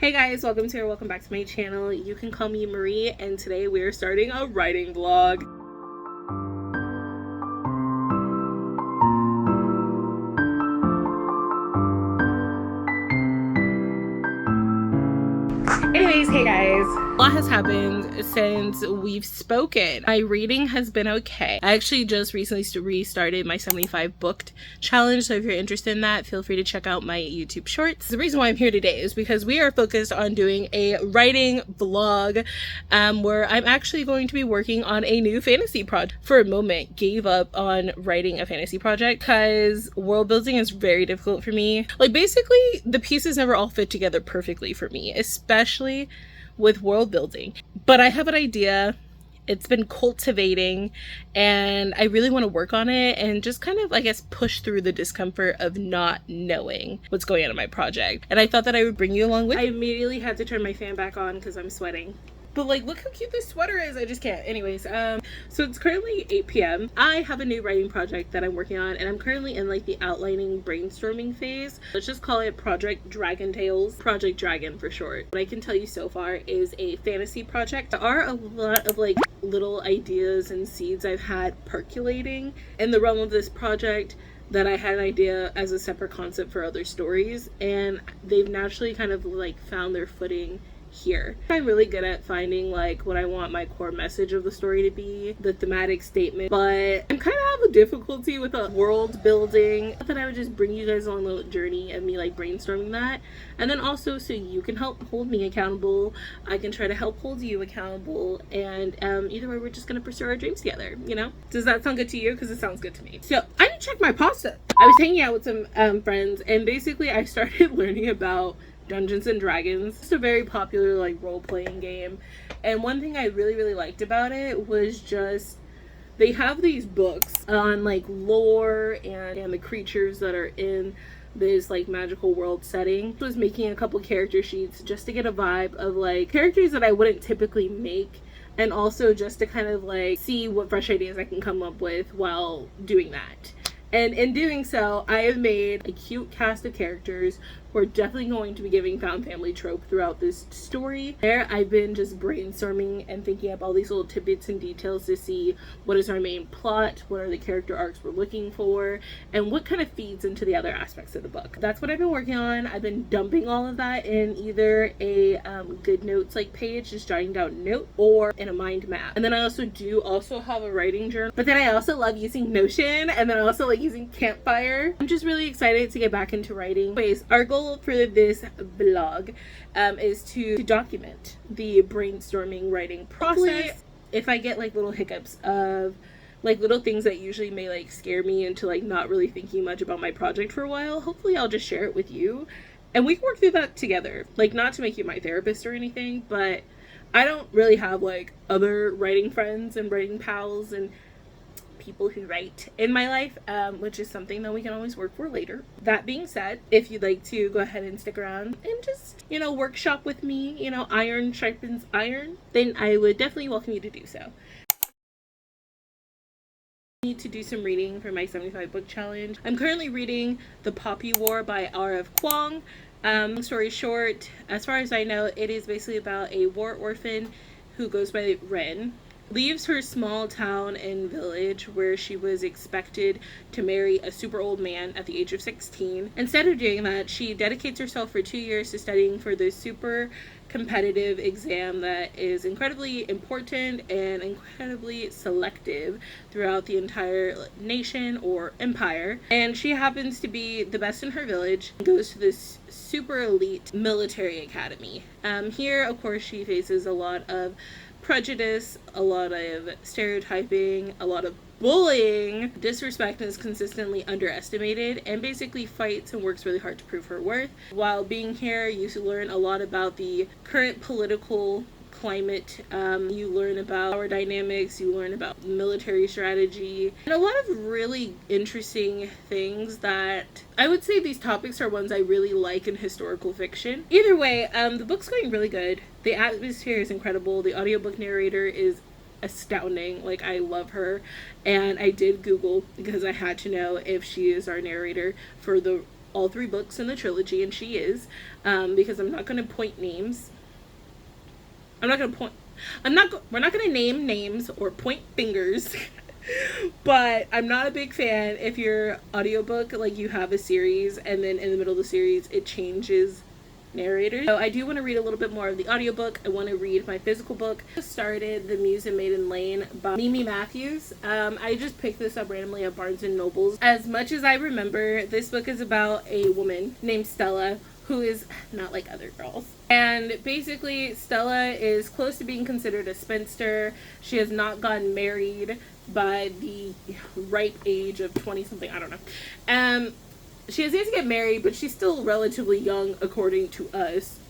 Hey guys, welcome back to my channel. You can call me Marie, and today we are starting a writing vlog. Anyways, hey guys. A lot has happened since we've spoken. My reading has been okay. I actually just recently restarted my 75 booked challenge, so if you're interested in that, feel free to check out my YouTube shorts. The reason why I'm here today is because we are focused on doing a writing vlog where I'm actually going to be working on a new fantasy project. For a moment, gave up on writing a fantasy project because world building is very difficult for me. Like, basically, the pieces never all fit together perfectly for me, especially with world building. But I have an idea. It's been cultivating and I really want to work on it and just kind of, I guess, push through the discomfort of not knowing what's going on in my project. And I thought that I would bring you along with me. I immediately had to turn my fan back on because I'm sweating. But like, look how cute this sweater is. I just can't. Anyways, so it's currently 8 p.m. I have a new writing project that I'm working on, and I'm currently in like the outlining brainstorming phase. Let's just call it Project Dragon Tales. Project Dragon for short. What I can tell you so far is a fantasy project. There are a lot of like little ideas and seeds I've had percolating in the realm of this project that I had an idea as a separate concept for other stories, and they've naturally kind of like found their footing here. I'm really good at finding like what I want my core message of the story to be, the thematic statement, but I'm kind of have a difficulty with the world building. I thought I would just bring you guys on a little journey of me like brainstorming that, and then also so you can help hold me accountable, I can try to help hold you accountable, and either way we're just gonna pursue our dreams together, you know? Does that sound good to you? Because it sounds good to me. So I need to check my pasta. I was hanging out with some friends, and basically I started learning about Dungeons and Dragons. It's a very popular like role-playing game, and one thing I really liked about it was just they have these books on like lore and the creatures that are in this like magical world setting. I was making a couple character sheets just to get a vibe of like characters that I wouldn't typically make, and also just to kind of like see what fresh ideas I can come up with while doing that. And in doing so, I have made a cute cast of characters who are definitely going to be giving found family trope throughout this story. There, I've been just brainstorming and thinking up all these little tidbits and details to see what is our main plot, what are the character arcs we're looking for, and what kind of feeds into the other aspects of the book. That's what I've been working on. I've been dumping all of that in either a good notes like page, just jotting down note, or in a mind map. And then I also have a writing journal, but then I also love using Notion, and then I also like using Campfire. I'm just really excited to get back into writing. Anyways, our goal for this vlog is to document the brainstorming writing process. Hopefully, if I get like little hiccups of like little things that usually may like scare me into like not really thinking much about my project for a while, hopefully I'll just share it with you and we can work through that together. Like, not to make you my therapist or anything, but I don't really have like other writing friends and writing pals and people who write in my life, which is something that we can always work for later. That being said, if you'd like to go ahead and stick around and just, you know, workshop with me, you know, iron sharpens iron, then I would definitely welcome you to do so. I need to do some reading for my 75 book challenge. I'm currently reading The Poppy War by R.F. Kuang. Long story short, as far as I know, it is basically about a war orphan who goes by Ren, leaves her small town and village where she was expected to marry a super old man at the age of 16. Instead of doing that, she dedicates herself for 2 years to studying for this super competitive exam that is incredibly important and incredibly selective throughout the entire nation or empire. And she happens to be the best in her village and goes to this super elite military academy. Here, of course, she faces a lot of prejudice, a lot of stereotyping, a lot of bullying. Disrespect is consistently underestimated, and basically fights and works really hard to prove her worth. While being here, you learn a lot about the current political climate, you learn about power dynamics, you learn about military strategy, and a lot of really interesting things that I would say these topics are ones I really like in historical fiction. Either way, the book's going really good. The atmosphere is incredible. The audiobook narrator is astounding. Like, I love her, and I did Google because I had to know if she is our narrator for the all 3 books in the trilogy, and she is, because I'm not going to point names. We're not going to name names or point fingers. But I'm not a big fan if your audiobook, like, you have a series and then in the middle of the series it changes narrators. So I do want to read a little bit more of the audiobook. I want to read my physical book. I started The Muse of Maiden Lane by Mimi Matthews. I just picked this up randomly at Barnes and Nobles. As much as I remember, this book is about a woman named Stella who is not like other girls. And basically, Stella is close to being considered a spinster. She has not gotten married by the ripe age of 20-something, I don't know. She has yet to get married, but she's still relatively young, according to us.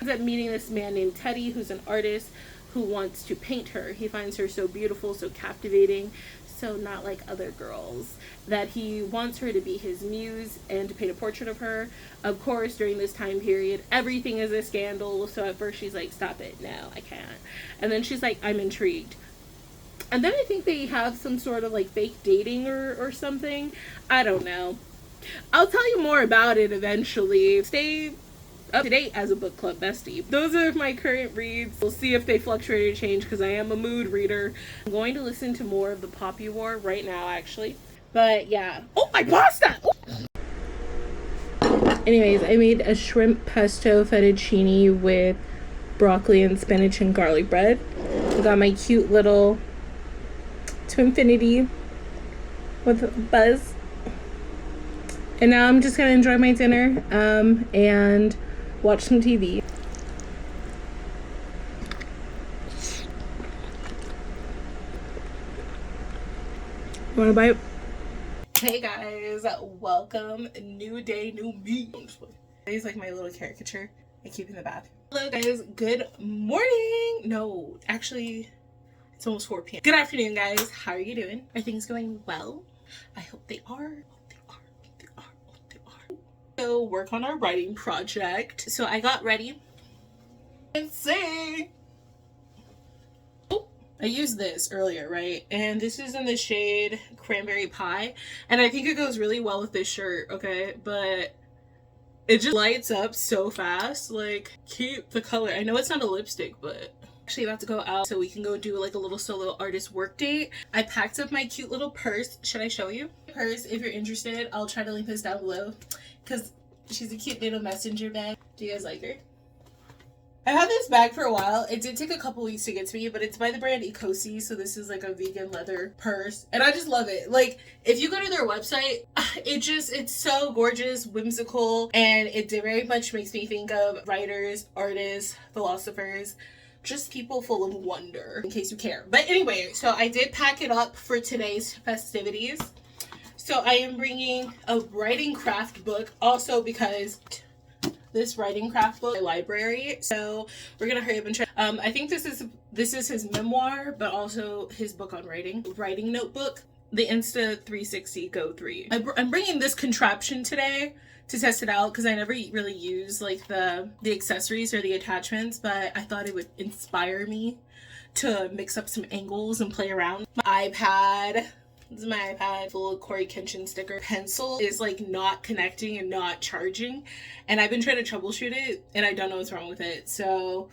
Ends up meeting this man named Teddy, who's an artist, who wants to paint her. He finds her so beautiful, so captivating, so not like other girls, that he wants her to be his muse and to paint a portrait of her. Of course, during this time period, everything is a scandal, so at first she's like, stop it, no, I can't. And then she's like, I'm intrigued. And then I think they have some sort of like fake dating or something. I don't know. I'll tell you more about it eventually. Stay up to date as a book club bestie. Those are my current reads. We'll see if they fluctuate or change because I am a mood reader. I'm going to listen to more of the Poppy War right now, actually. But yeah. Oh, my pasta! Anyways, I made a shrimp pesto fettuccine with broccoli and spinach and garlic bread. I got my cute little to infinity with Buzz. And now I'm just gonna enjoy my dinner and watch some TV. You wanna bite? Hey guys, welcome. New day, new me. Today's like my little caricature I keep in the bathroom. Hello guys, good morning. No, actually, it's almost 4 p.m. Good afternoon guys, how are you doing? Are things going well? I hope they are. So work on our writing project. So I got ready. Let's see. Oh, I used this earlier, right? And this is in the shade Cranberry Pie. And I think it goes really well with this shirt, okay? But it just lights up so fast. Like, keep the color. I know it's not a lipstick, but actually about to go out so we can go do like a little solo artist work date. I packed up my cute little purse. Should I show you? Purse, if you're interested, I'll try to link this down below because she's a cute little messenger bag. Do you guys like her? I had this bag for a while. It did take a couple weeks to get to me, but it's by the brand Ecosi, so this is like a vegan leather purse, and I just love it. Like, if you go to their website, it's so gorgeous, whimsical, and it very much makes me think of writers, artists, philosophers, just people full of wonder, in case you care. But anyway, so I did pack it up for today's festivities. So I am bringing a writing craft book, also because this writing craft book, my library. So we're gonna hurry up and try. I think this is his memoir, but also his book on writing notebook, the Insta 360 Go 3. I'm bringing this contraption today to test it out because I never really use like the accessories or the attachments, but I thought it would inspire me to mix up some angles and play around. My iPad. This is my iPad, full of Corey Kenshin sticker. Pencil is like not connecting and not charging, and I've been trying to troubleshoot it and I don't know what's wrong with it. So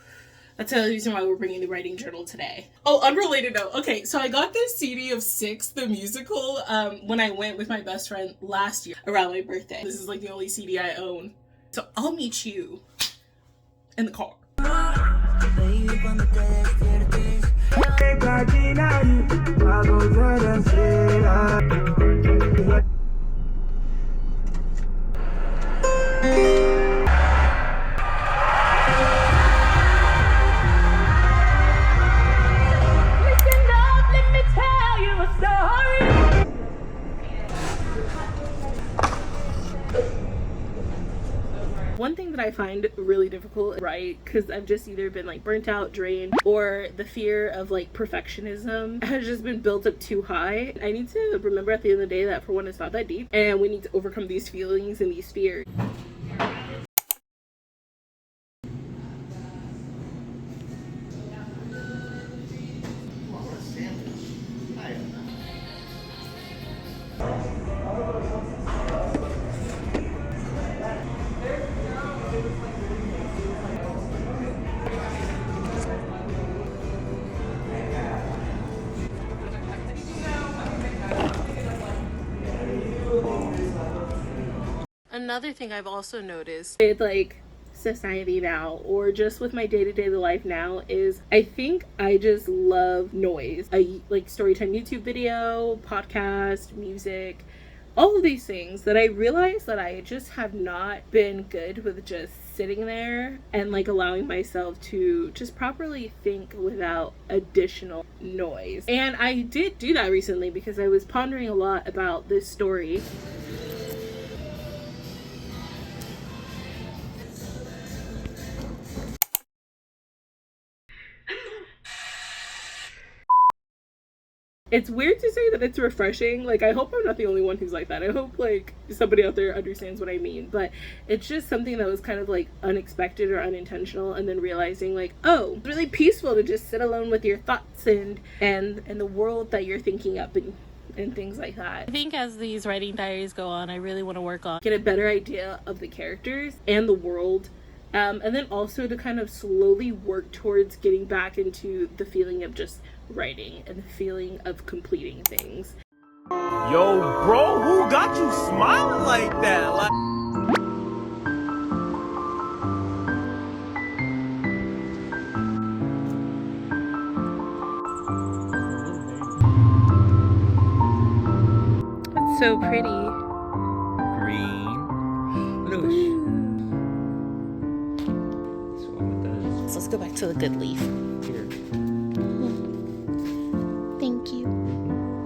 that's the reason why we're bringing the writing journal today. Oh, unrelated note. Okay, so I got this CD of Six, the musical, when I went with my best friend last year around my birthday. This is like the only CD I own. So I'll meet you in the car. One thing that I find really difficult, right, because I've just either been like burnt out, drained, or the fear of like perfectionism has just been built up too high. I need to remember at the end of the day that for one, it's not that deep, and we need to overcome these feelings and these fears. another thing I've also noticed with like society now, or just with my day-to-day life now, is I think I just love noise. I like storytime YouTube video, podcast, music, all of these things that I realize that I just have not been good with just sitting there and like allowing myself to just properly think without additional noise. And I did do that recently because I was pondering a lot about this story. It's weird to say that it's refreshing. Like, I hope I'm not the only one who's like that. I hope, like, somebody out there understands what I mean. But it's just something that was kind of, like, unexpected or unintentional. And then realizing, like, oh, it's really peaceful to just sit alone with your thoughts and the world that you're thinking up and things like that. I think as these writing diaries go on, I really want to work on get a better idea of the characters and the world. And then also to kind of slowly work towards getting back into the feeling of just writing and the feeling of completing things. Yo, bro, who got you smiling like that? That's so pretty. Green. Bluish. So let's go back to the good leaf. Here. Thank you.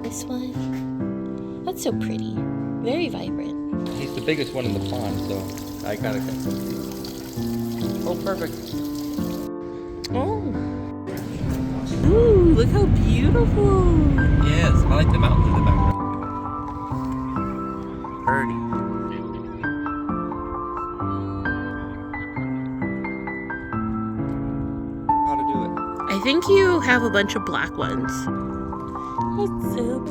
This one. That's so pretty. Very vibrant. He's the biggest one in the pond, so I gotta think. Oh, perfect. Oh. Ooh, look how beautiful. Yes, I like the mountains in the background. Pretty. How to do it? I think you have a bunch of black ones. It's so